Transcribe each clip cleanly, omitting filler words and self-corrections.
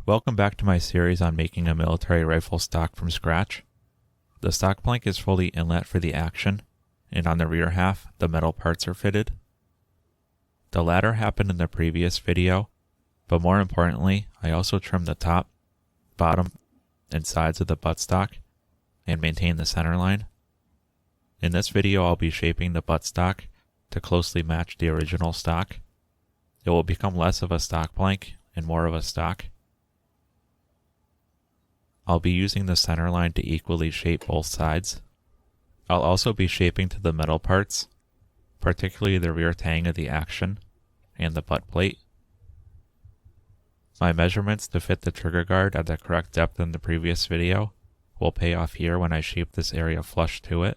Welcome back to my series on making a military rifle stock from scratch. The stock plank is fully inlet for the action, and on the rear half, the metal parts are fitted. The latter happened in the previous video, but more importantly, I also trimmed the top, bottom, and sides of the buttstock, and maintained the center line. In this video, I'll be shaping the buttstock to closely match the original stock. It will become less of a stock plank and more of a stock. I'll be using the center line to equally shape both sides. I'll also be shaping to the metal parts, particularly the rear tang of the action and the butt plate. My measurements to fit the trigger guard at the correct depth in the previous video will pay off here when I shape this area flush to it.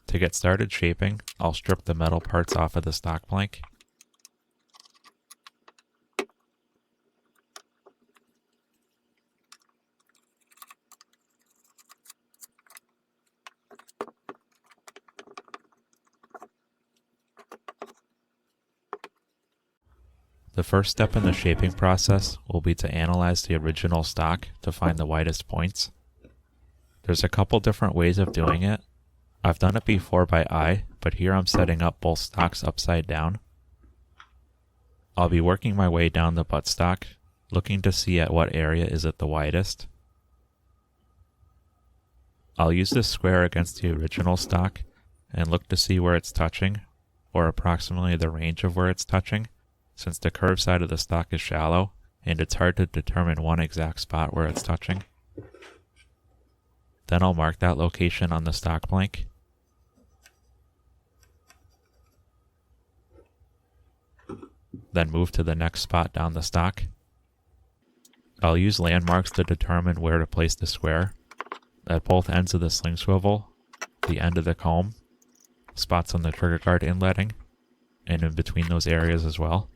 To get started shaping, I'll strip the metal parts off of the stock plank. The first step in the shaping process will be to analyze the original stock to find the widest points. There's a couple different ways of doing it. I've done it before by eye, but here I'm setting up both stocks upside down. I'll be working my way down the buttstock, looking to see at what area is it the widest. I'll use this square against the original stock and look to see where it's touching, or approximately the range of where it's touching, since the curved side of the stock is shallow and it's hard to determine one exact spot where it's touching. Then I'll mark that location on the stock plank. Then move to the next spot down the stock. I'll use landmarks to determine where to place the square, at both ends of the sling swivel, the end of the comb, spots on the trigger guard inletting, and in between those areas as well.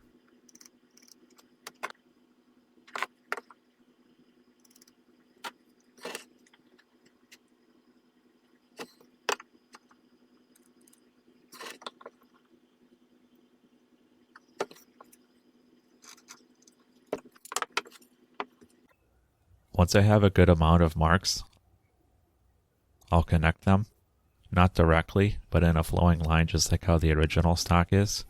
Once I have a good amount of marks, I'll connect them, not directly, but in a flowing line just like how the original stock is.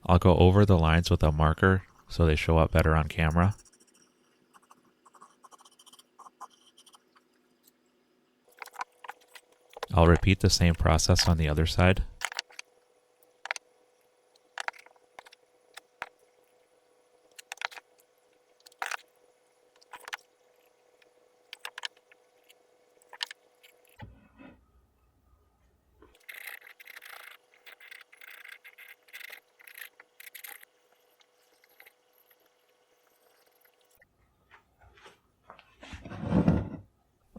I'll go over the lines with a marker so they show up better on camera. I'll repeat the same process on the other side.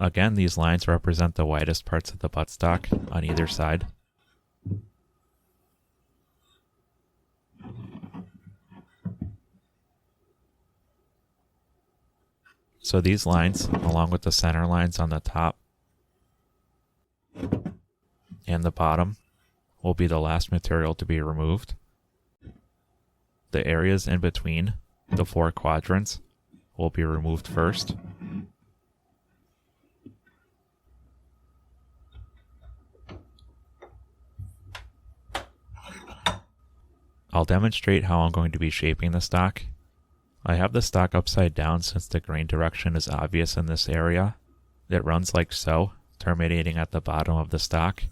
Again, these lines represent the widest parts of the buttstock on either side. So these lines, along with the center lines on the top and the bottom, will be the last material to be removed. The areas in between the four quadrants will be removed first. I'll demonstrate how I'm going to be shaping the stock. I have the stock upside down since the grain direction is obvious in this area. It runs like so, terminating at the bottom of the stock.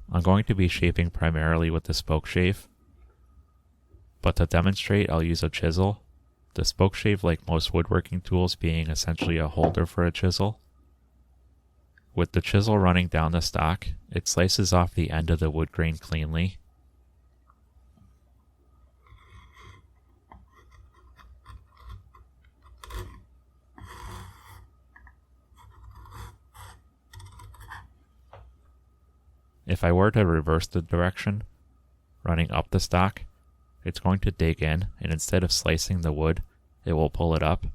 I'm going to be shaping primarily with the spokeshave, but to demonstrate I'll use a chisel, the spokeshave, like most woodworking tools, being essentially a holder for a chisel. With the chisel running down the stock, it slices off the end of the wood grain cleanly. If I were to reverse the direction, running up the stock, it's going to dig in, and instead of slicing the wood, it will pull it up.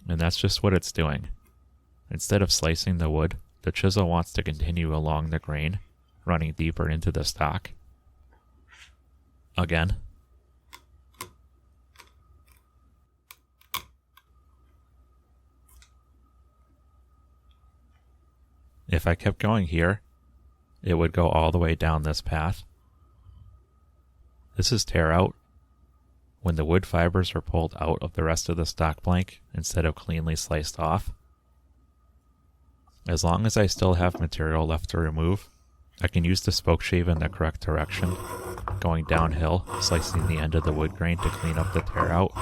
And that's just what it's doing. Instead of slicing the wood, the chisel wants to continue along the grain, running deeper into the stock. Again. If I kept going here, it would go all the way down this path. This is tear out, when the wood fibers are pulled out of the rest of the stock blank instead of cleanly sliced off. As long as I still have material left to remove, I can use the spokeshave in the correct direction, going downhill, slicing the end of the wood grain to clean up the tear out.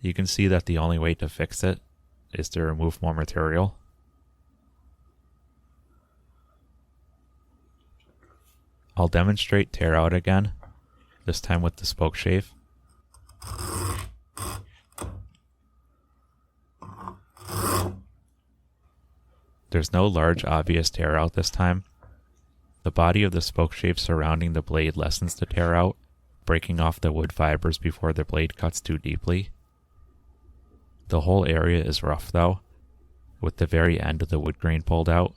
You can see that the only way to fix it is to remove more material. I'll demonstrate tear out again, this time with the spokeshave. There's no large obvious tear out this time. The body of the spokeshave surrounding the blade lessens the tear out, breaking off the wood fibers before the blade cuts too deeply. The whole area is rough though, with the very end of the wood grain pulled out.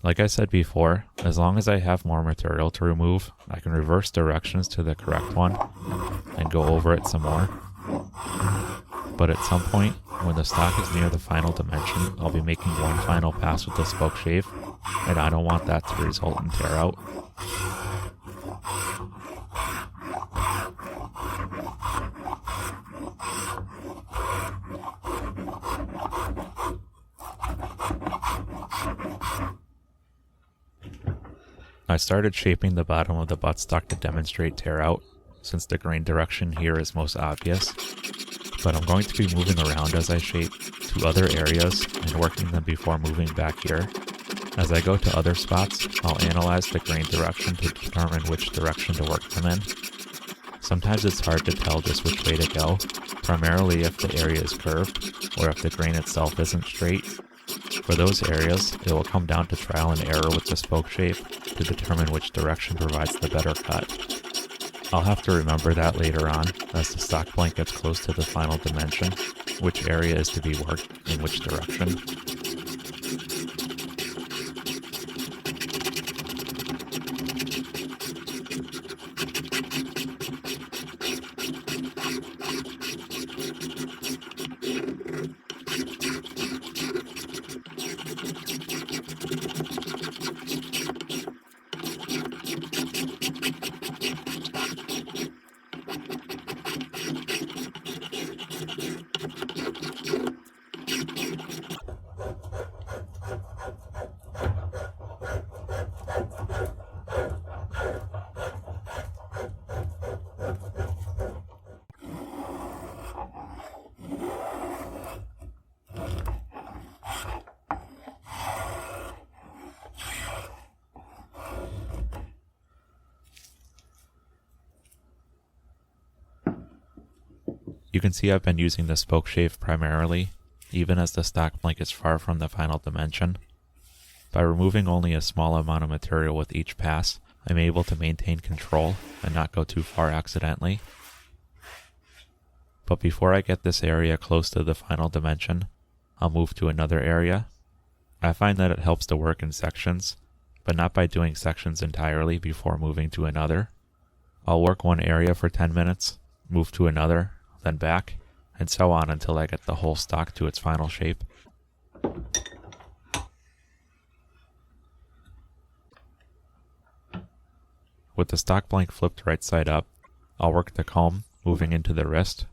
Like I said before, as long as I have more material to remove, I can reverse directions to the correct one and go over it some more. But at some point, when the stock is near the final dimension, I'll be making one final pass with the spokeshave, and I don't want that to result in tear out. I started shaping the bottom of the buttstock to demonstrate tear out, since the grain direction here is most obvious, but I'm going to be moving around as I shape to other areas and working them before moving back here. As I go to other spots, I'll analyze the grain direction to determine which direction to work them in. Sometimes it's hard to tell just which way to go, primarily if the area is curved, or if the grain itself isn't straight. For those areas, it will come down to trial and error with the spokeshave to determine which direction provides the better cut. I'll have to remember that later on, as the stock blank gets close to the final dimension, which area is to be worked in which direction. You can see I've been using the spokeshave primarily, even as the stock blank is far from the final dimension. By removing only a small amount of material with each pass, I'm able to maintain control and not go too far accidentally. But before I get this area close to the final dimension, I'll move to another area. I find that it helps to work in sections, but not by doing sections entirely before moving to another. I'll work one area for 10 minutes, move to another, then back, and so on until I get the whole stock to its final shape. With the stock blank flipped right side up, I'll work the comb, moving into the wrist.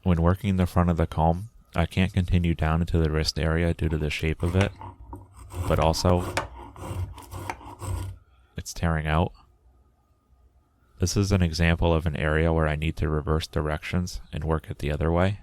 When working the front of the comb, I can't continue down into the wrist area due to the shape of it, but also it's tearing out. This is an example of an area where I need to reverse directions and work it the other way.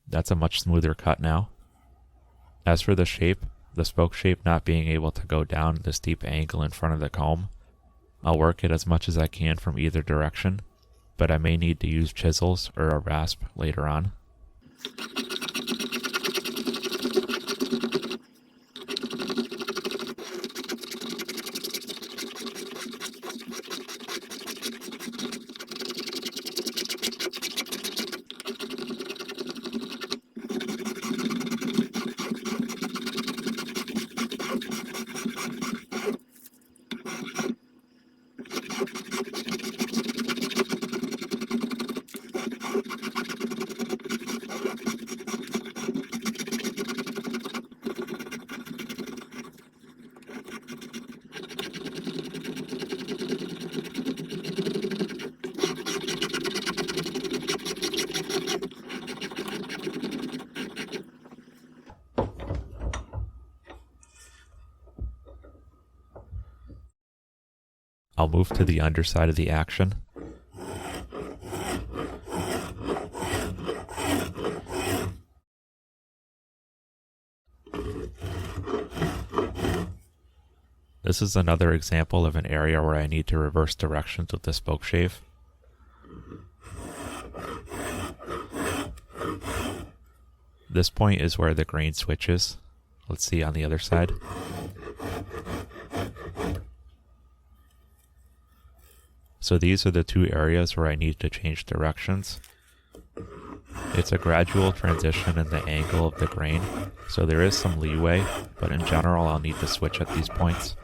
That's a much smoother cut now. As for the shape, the spoke shape not being able to go down the steep angle in front of the comb, I'll work it as much as I can from either direction, but I may need to use chisels or a rasp later on. I'll move to the underside of the action. This is another example of an area where I need to reverse directions with the spokeshave. This point is where the grain switches. Let's see on the other side. So these are the two areas where I need to change directions. It's a gradual transition in the angle of the grain, so there is some leeway, but in general I'll need to switch at these points.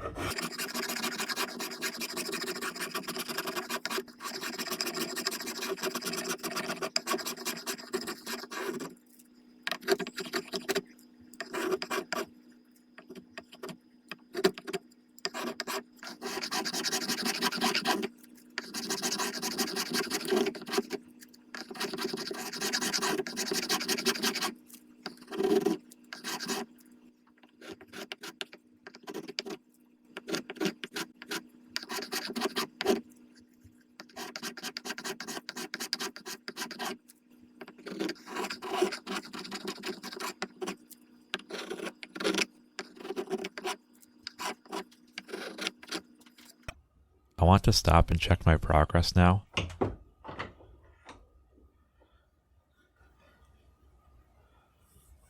I want to stop and check my progress now.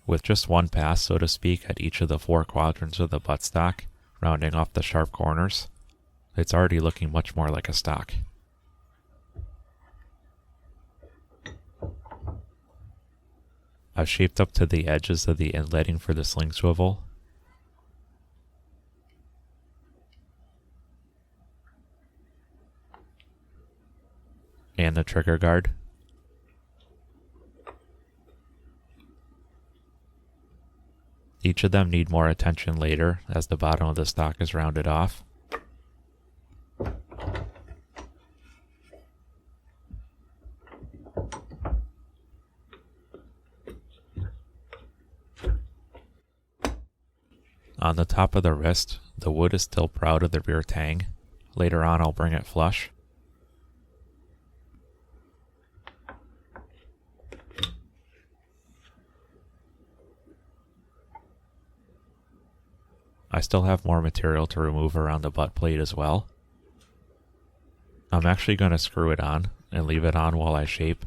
With just one pass, so to speak, at each of the 4 quadrants of the buttstock, rounding off the sharp corners, it's already looking much more like a stock. I've shaped up to the edges of the inletting for the sling swivel. And the trigger guard. Each of them need more attention later as the bottom of the stock is rounded off. On the top of the wrist, the wood is still proud of the rear tang. Later on I'll bring it flush. I still have more material to remove around the butt plate as well. I'm actually going to screw it on and leave it on while I shape.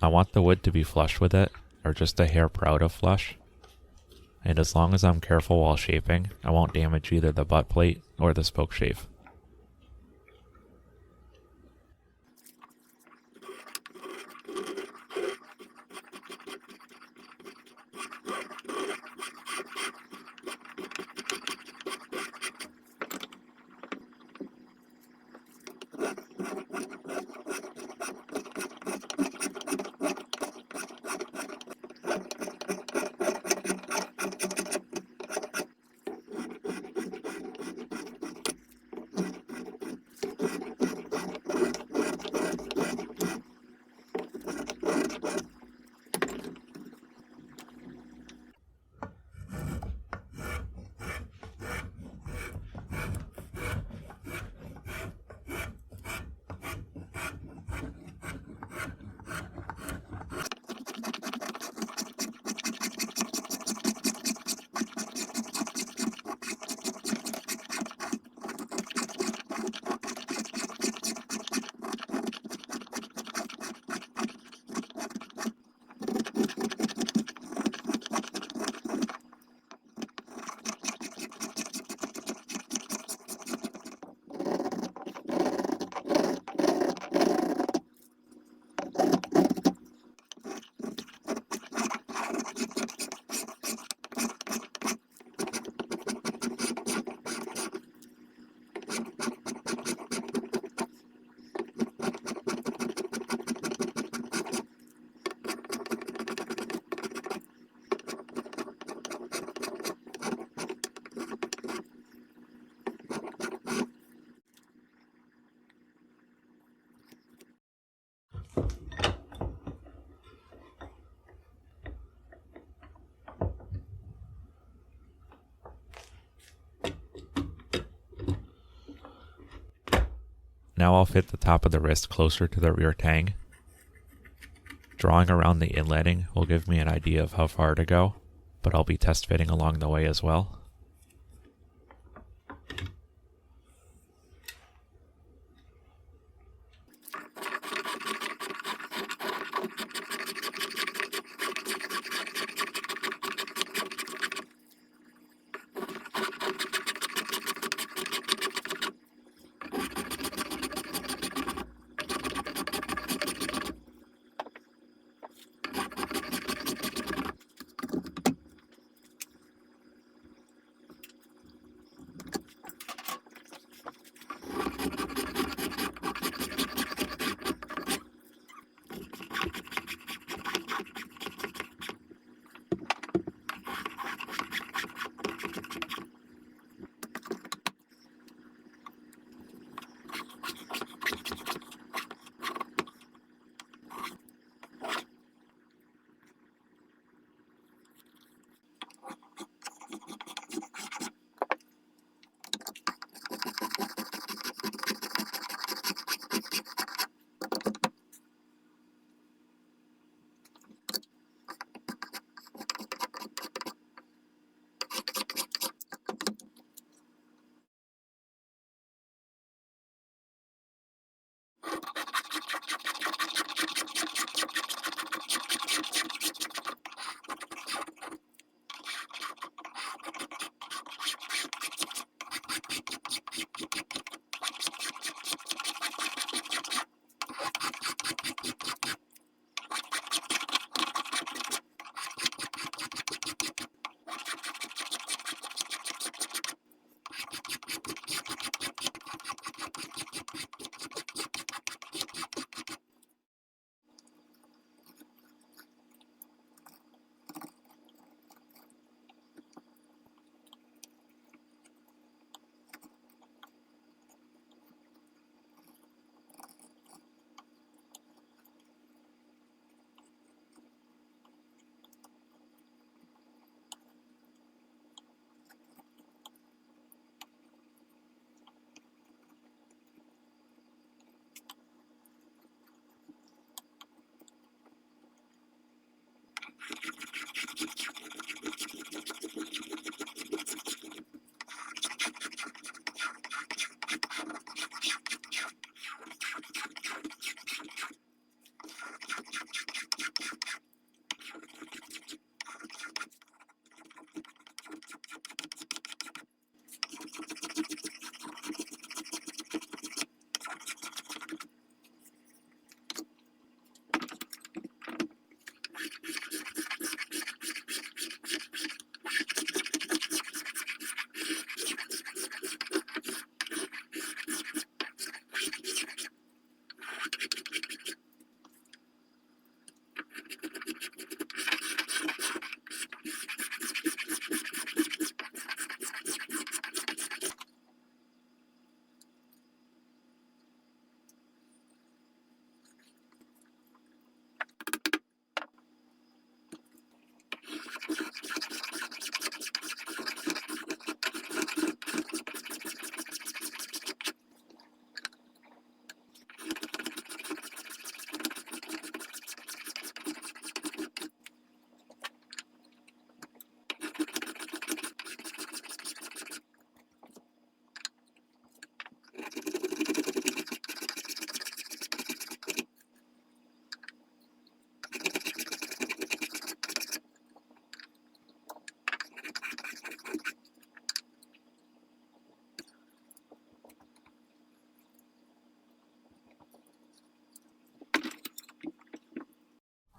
I want the wood to be flush with it, or just a hair proud of flush. And as long as I'm careful while shaping, I won't damage either the butt plate or the spokeshave. Now I'll fit the top of the wrist closer to the rear tang. Drawing around the inletting will give me an idea of how far to go, but I'll be test fitting along the way as well.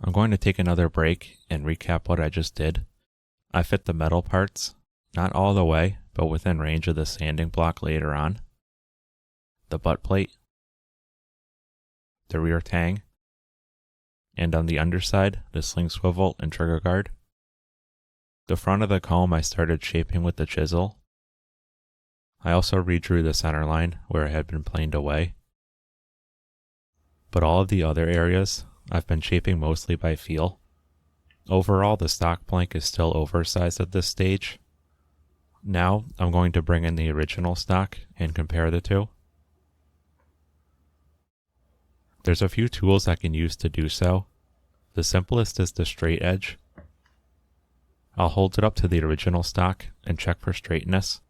I'm going to take another break and recap what I just did. I fit the metal parts, not all the way, but within range of the sanding block later on. The butt plate, the rear tang, and on the underside, the sling swivel and trigger guard. The front of the comb I started shaping with the chisel. I also redrew the center line where it had been planed away. But all of the other areas I've been shaping mostly by feel. Overall, the stock plank is still oversized at this stage. Now I'm going to bring in the original stock and compare the two. There's a few tools I can use to do so. The simplest is the straight edge. I'll hold it up to the original stock and check for straightness,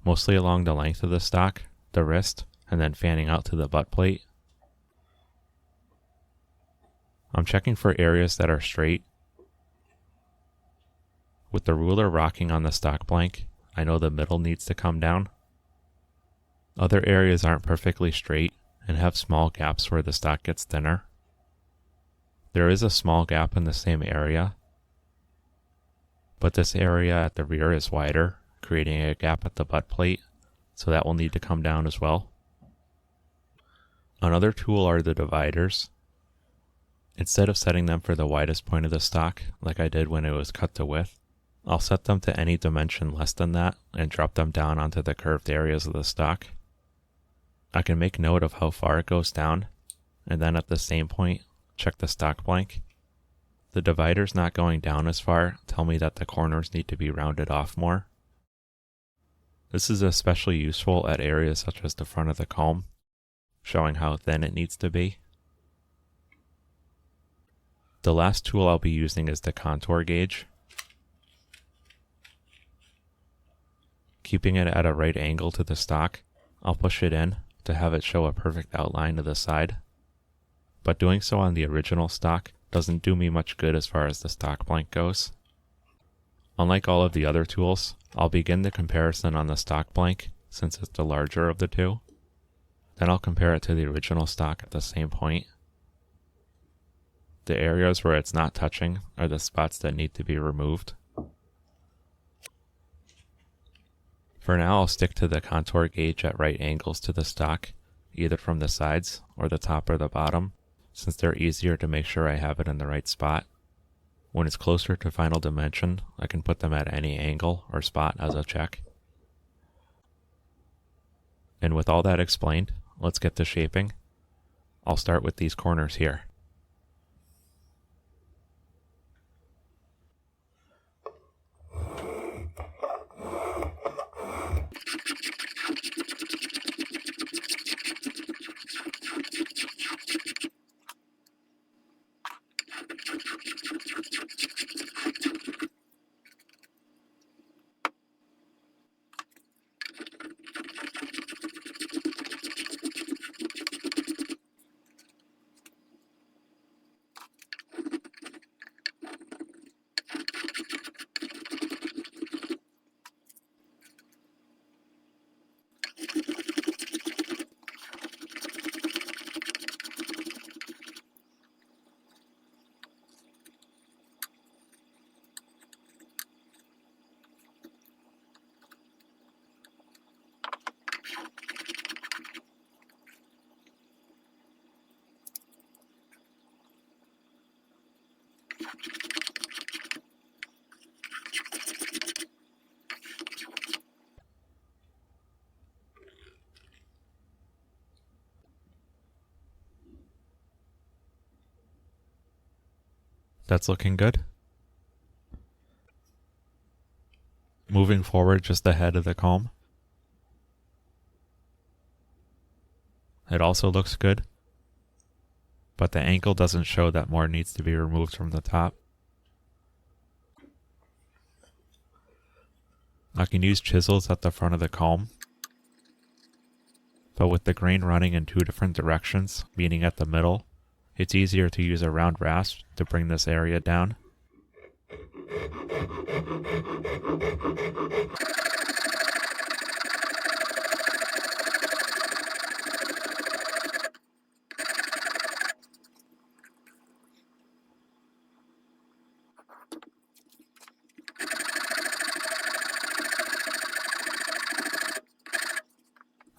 mostly along the length of the stock, the wrist, and then fanning out to the butt plate. I'm checking for areas that are straight. With the ruler rocking on the stock blank, I know the middle needs to come down. Other areas aren't perfectly straight and have small gaps where the stock gets thinner. There is a small gap in the same area, but this area at the rear is wider, creating a gap at the butt plate, so that will need to come down as well. Another tool are the dividers. Instead of setting them for the widest point of the stock, like I did when it was cut to width, I'll set them to any dimension less than that and drop them down onto the curved areas of the stock. I can make note of how far it goes down, and then at the same point, check the stock blank. The dividers not going down as far tell me that the corners need to be rounded off more. This is especially useful at areas such as the front of the comb, showing how thin it needs to be. The last tool I'll be using is the contour gauge. Keeping it at a right angle to the stock, I'll push it in to have it show a perfect outline to the side. But doing so on the original stock doesn't do me much good as far as the stock blank goes. Unlike all of the other tools, I'll begin the comparison on the stock blank since it's the larger of the two. Then I'll compare it to the original stock at the same point. The areas where it's not touching are the spots that need to be removed. For now, I'll stick to the contour gauge at right angles to the stock, either from the sides or the top or the bottom, since they're easier to make sure I have it in the right spot. When it's closer to final dimension, I can put them at any angle or spot as a check. And with all that explained, let's get to shaping. I'll start with these corners here. That's looking good. Moving forward just ahead of the comb. It also looks good, but the angle doesn't show that more needs to be removed from the top. I can use chisels at the front of the comb, but with the grain running in two different directions, meaning at the middle, it's easier to use a round rasp to bring this area down.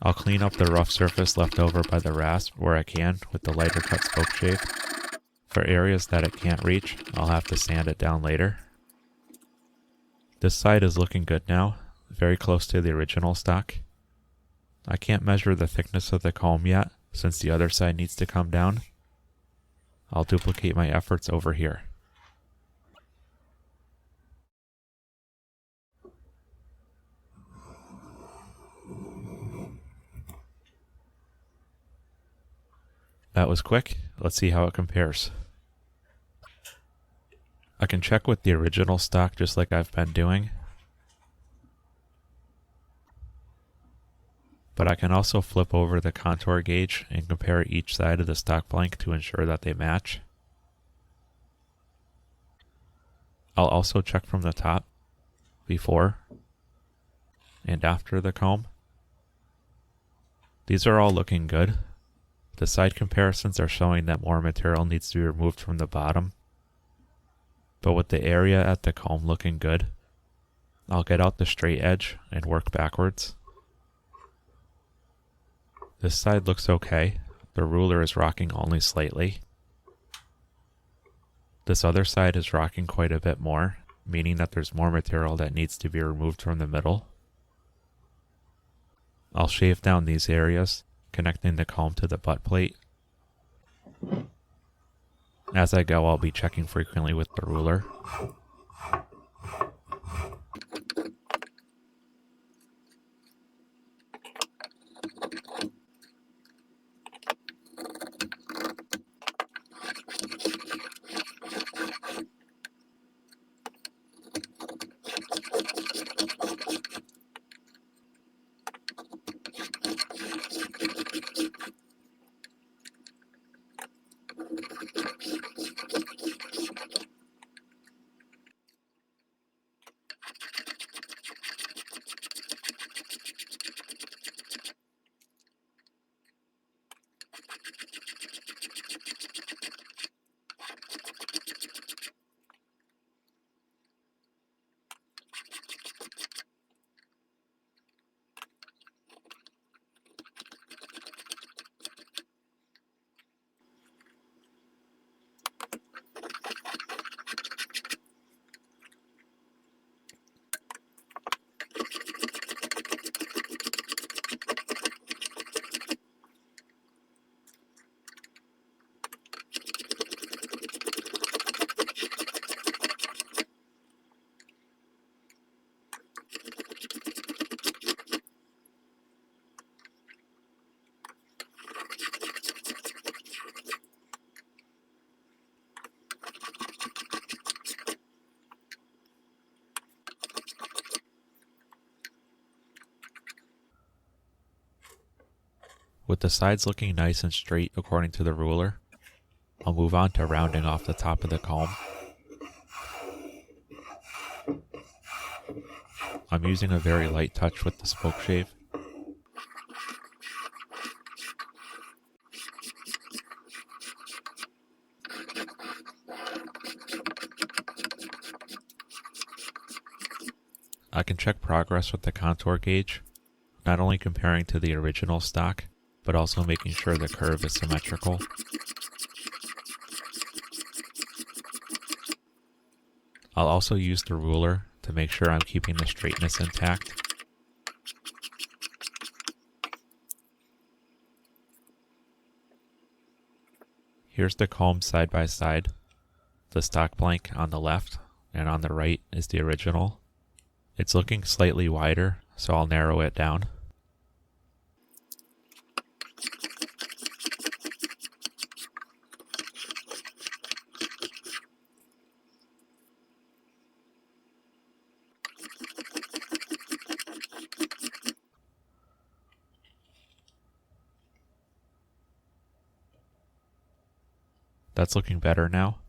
I'll clean up the rough surface left over by the rasp where I can with the lighter cut spokeshave. For areas that it can't reach, I'll have to sand it down later. This side is looking good now, very close to the original stock. I can't measure the thickness of the comb yet, since the other side needs to come down. I'll duplicate my efforts over here. That was quick. Let's see how it compares. I can check with the original stock just like I've been doing. But I can also flip over the contour gauge and compare each side of the stock blank to ensure that they match. I'll also check from the top, before and after the comb. These are all looking good. The side comparisons are showing that more material needs to be removed from the bottom. But with the area at the comb looking good, I'll get out the straight edge and work backwards. This side looks okay. The ruler is rocking only slightly. This other side is rocking quite a bit more, meaning that there's more material that needs to be removed from the middle. I'll shave down these areas, connecting the comb to the butt plate. As I go, I'll be checking frequently with the ruler. With the sides looking nice and straight according to the ruler, I'll move on to rounding off the top of the comb. I'm using a very light touch with the spokeshave. I can check progress with the contour gauge, not only comparing to the original stock, but also making sure the curve is symmetrical. I'll also use the ruler to make sure I'm keeping the straightness intact. Here's the comb side by side. The stock blank on the left and on the right is the original. It's looking slightly wider, so I'll narrow it down. That's looking better now.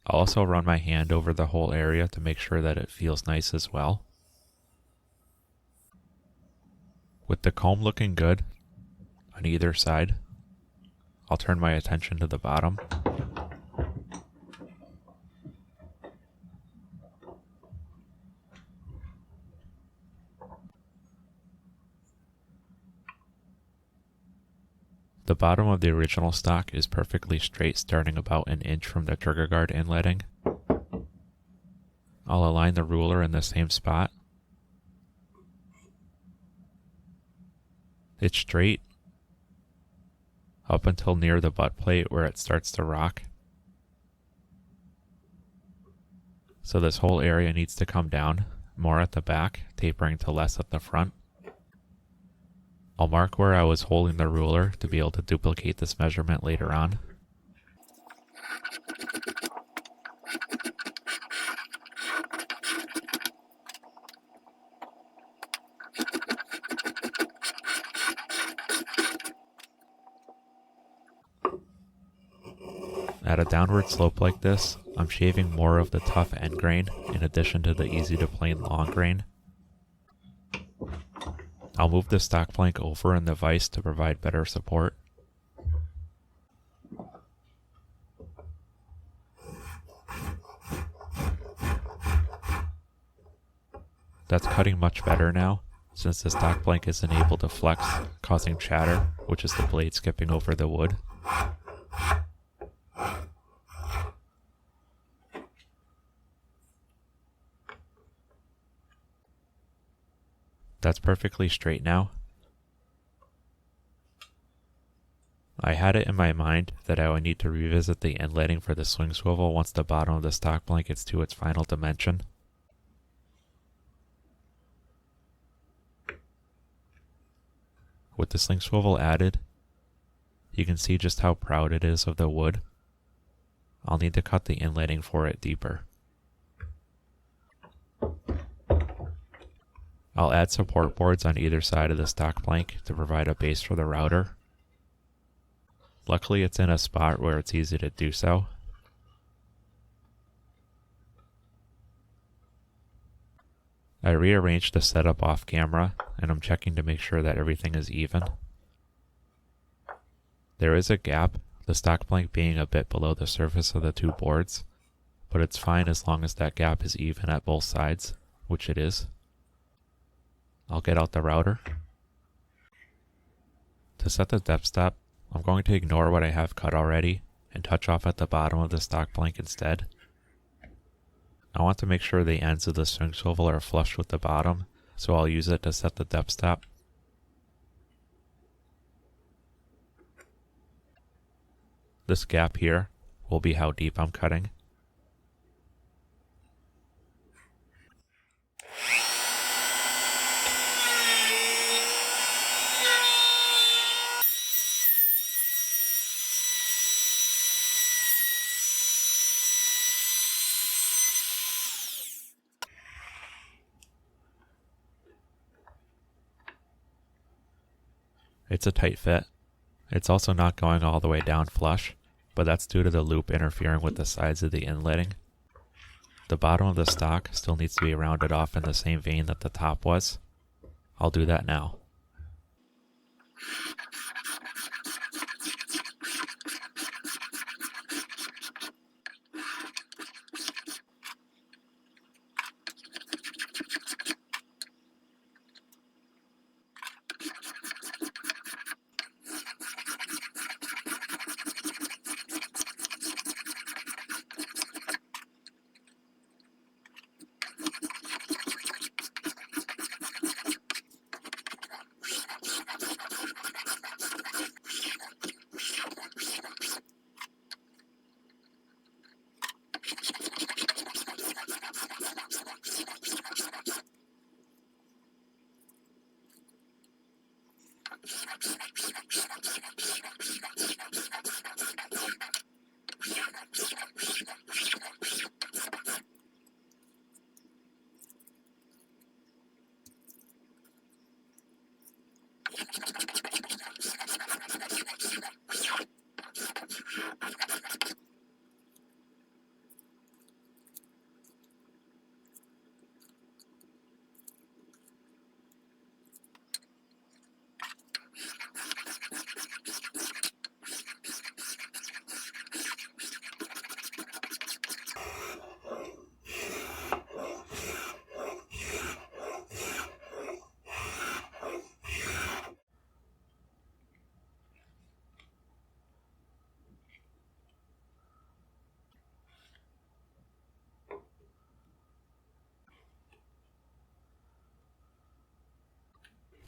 I'll also run my hand over the whole area to make sure that it feels nice as well. With the comb looking good on either side, I'll turn my attention to the bottom. The bottom of the original stock is perfectly straight, starting about an inch from the trigger guard inletting. I'll align the ruler in the same spot. It's straight up until near the butt plate where it starts to rock. So this whole area needs to come down more at the back, tapering to less at the front. I'll mark where I was holding the ruler to be able to duplicate this measurement later on. At a downward slope like this, I'm shaving more of the tough end grain in addition to the easy to plane long grain. I'll move the stock plank over in the vise to provide better support. That's cutting much better now, since the stock plank isn't able to flex, causing chatter, which is the blade skipping over the wood. That's perfectly straight now. I had it in my mind that I would need to revisit the inletting for the swing swivel once the bottom of the stock plank gets to its final dimension. With the sling swivel added, you can see just how proud it is of the wood. I'll need to cut the inletting for it deeper. I'll add support boards on either side of the stock plank to provide a base for the router. Luckily, it's in a spot where it's easy to do so. I rearranged the setup off camera, and I'm checking to make sure that everything is even. There is a gap, the stock plank being a bit below the surface of the two boards, but it's fine as long as that gap is even at both sides, which it is. I'll get out the router. To set the depth stop, I'm going to ignore what I have cut already and touch off at the bottom of the stock plank instead. I want to make sure the ends of the swing swivel are flush with the bottom, so I'll use it to set the depth stop. This gap here will be how deep I'm cutting. It's a tight fit. It's also not going all the way down flush, but that's due to the loop interfering with the sides of the inletting. The bottom of the stock still needs to be rounded off in the same vein that the top was. I'll do that now.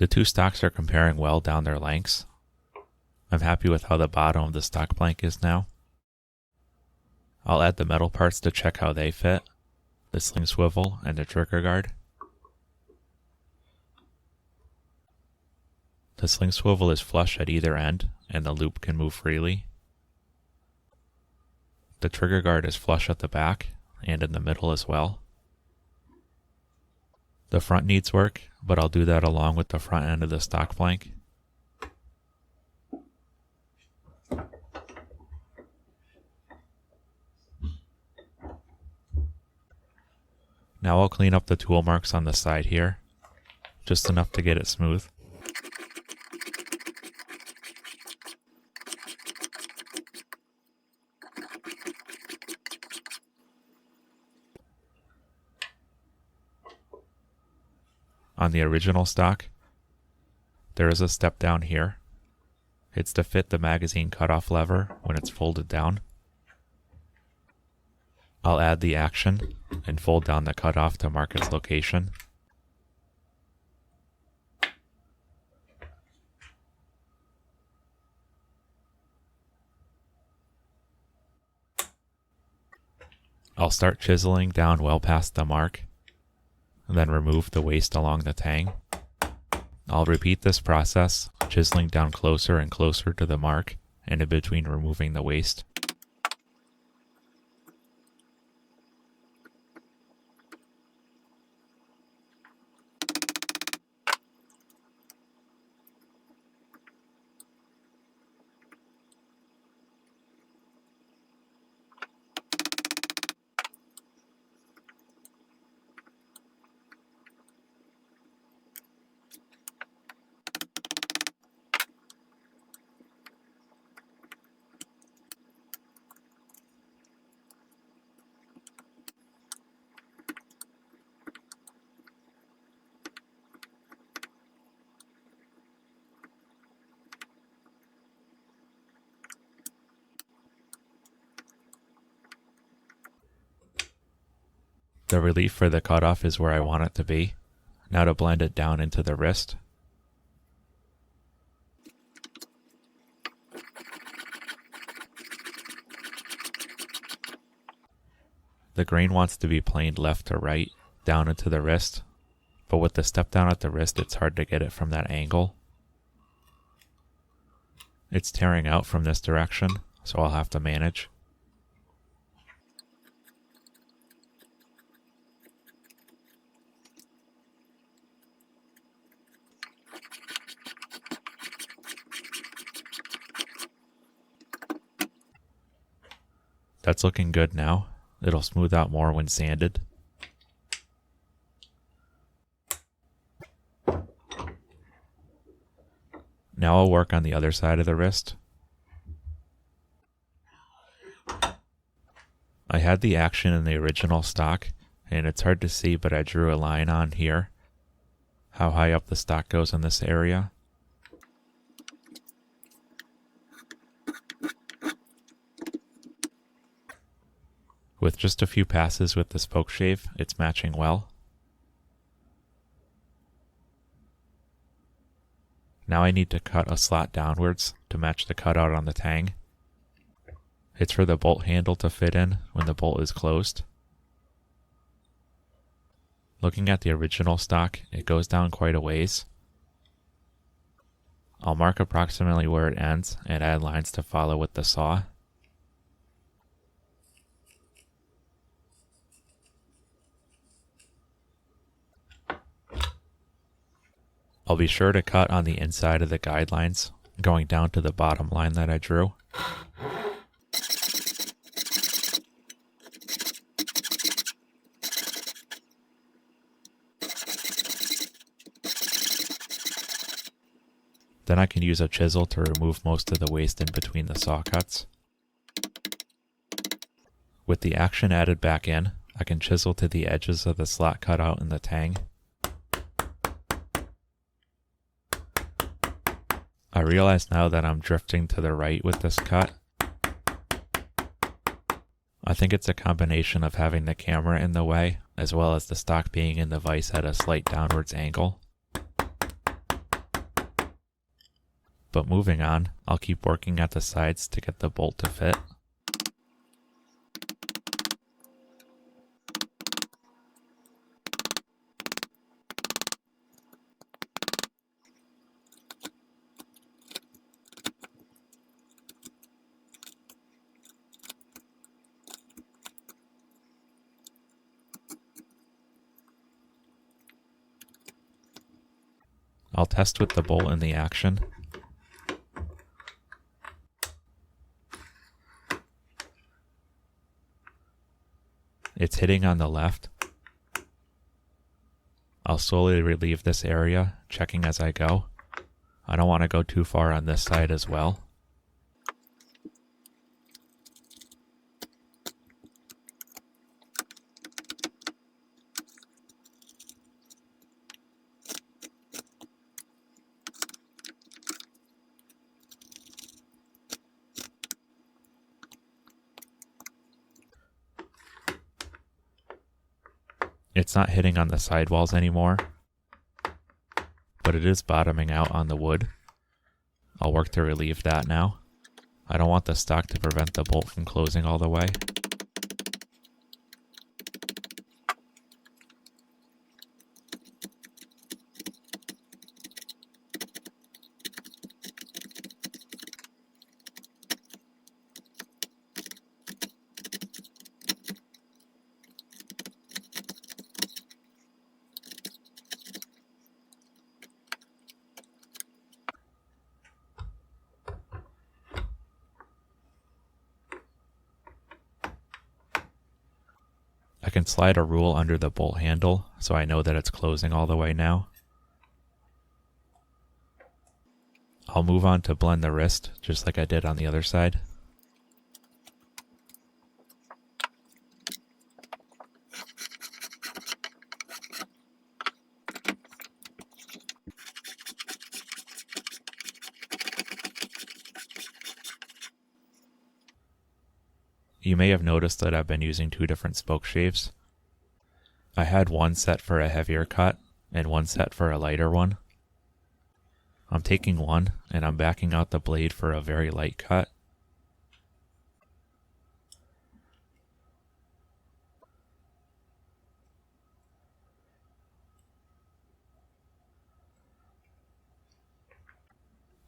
The two stocks are comparing well down their lengths. I'm happy with how the bottom of the stock plank is now. I'll add the metal parts to check how they fit, the sling swivel and the trigger guard. The sling swivel is flush at either end, and the loop can move freely. The trigger guard is flush at the back, and in the middle as well. The front needs work, but I'll do that along with the front end of the stock plank. Now I'll clean up the tool marks on the side here, just enough to get it smooth. On the original stock, there is a step down here. It's to fit the magazine cutoff lever when it's folded down. I'll add the action and fold down the cutoff to mark its location. I'll start chiseling down well past the mark, and then remove the waste along the tang. I'll repeat this process, chiseling down closer and closer to the mark, and in between removing the waste. The relief for the cutoff is where I want it to be. Now to blend it down into the wrist. The grain wants to be planed left to right, down into the wrist, but with the step down at the wrist, it's hard to get it from that angle. It's tearing out from this direction, so I'll have to manage. That's looking good now. It'll smooth out more when sanded. Now I'll work on the other side of the wrist. I had the action in the original stock, and it's hard to see, but I drew a line on here, how high up the stock goes in this area. With just a few passes with the spokeshave, it's matching well. Now I need to cut a slot downwards to match the cutout on the tang. It's for the bolt handle to fit in when the bolt is closed. Looking at the original stock, it goes down quite a ways. I'll mark approximately where it ends and add lines to follow with the saw. I'll be sure to cut on the inside of the guidelines, going down to the bottom line that I drew. Then I can use a chisel to remove most of the waste in between the saw cuts. With the action added back in, I can chisel to the edges of the slot cutout in the tang. I realize now that I'm drifting to the right with this cut. I think it's a combination of having the camera in the way, as well as the stock being in the vise at a slight downwards angle. But moving on, I'll keep working at the sides to get the bolt to fit. I'll test with the bolt in the action. It's hitting on the left. I'll slowly relieve this area, checking as I go. I don't want to go too far on this side as well. It's not hitting on the sidewalls anymore, but it is bottoming out on the wood. I'll work to relieve that now. I don't want the stock to prevent the bolt from closing all the way. I can slide a rule under the bolt handle so I know that it's closing all the way now. I'll move on to blend the wrist just like I did on the other side. You may have noticed that I've been using two different spokeshaves. I had one set for a heavier cut and one set for a lighter one. I'm taking one and I'm backing out the blade for a very light cut.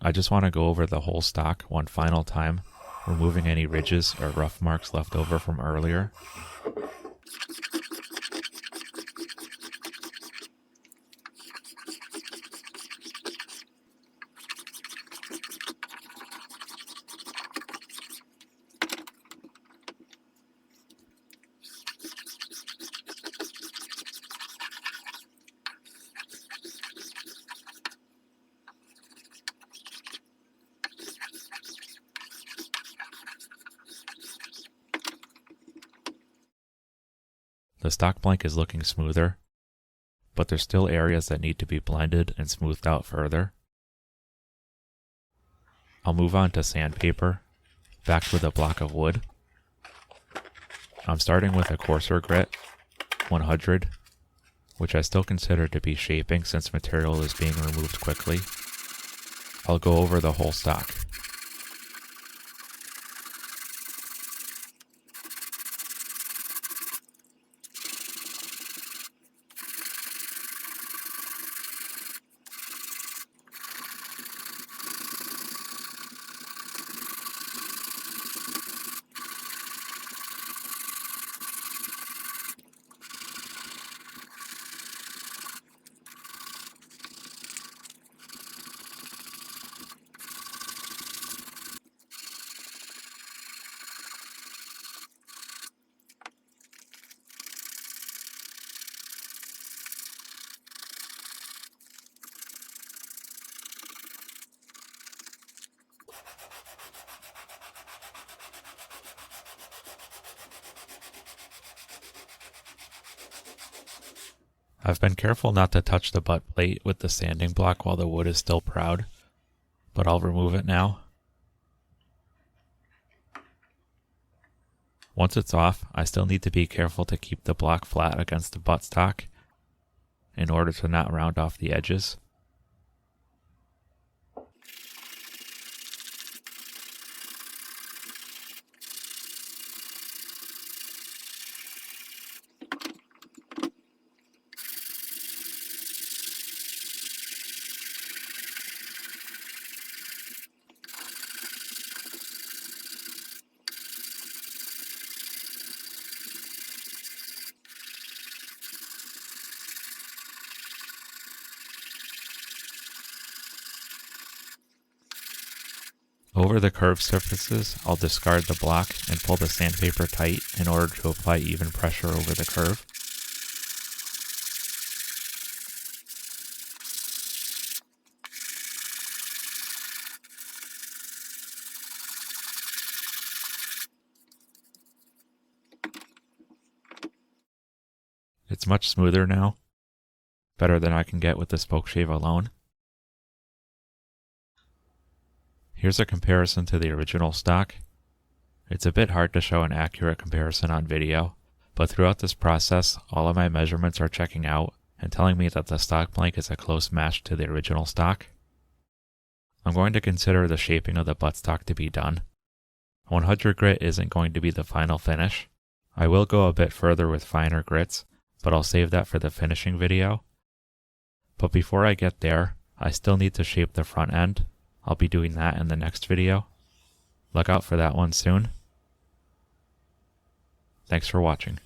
I just want to go over the whole stock one final time, removing any ridges or rough marks left over from earlier. The stock blank is looking smoother, but there's still areas that need to be blended and smoothed out further. I'll move on to sandpaper, backed with a block of wood. I'm starting with a coarser grit, 100, which I still consider to be shaping since material is being removed quickly. I'll go over the whole stock. I've been careful not to touch the butt plate with the sanding block while the wood is still proud, but I'll remove it now. Once it's off, I still need to be careful to keep the block flat against the buttstock in order to not round off the edges. Over the curved surfaces, I'll discard the block and pull the sandpaper tight in order to apply even pressure over the curve. It's much smoother now, better than I can get with the spokeshave alone. Here's a comparison to the original stock. It's a bit hard to show an accurate comparison on video, but throughout this process, all of my measurements are checking out and telling me that the stock blank is a close match to the original stock. I'm going to consider the shaping of the buttstock to be done. 100 grit isn't going to be the final finish. I will go a bit further with finer grits, but I'll save that for the finishing video. But before I get there, I still need to shape the front end. I'll be doing that in the next video. Look out for that one soon. Thanks for watching.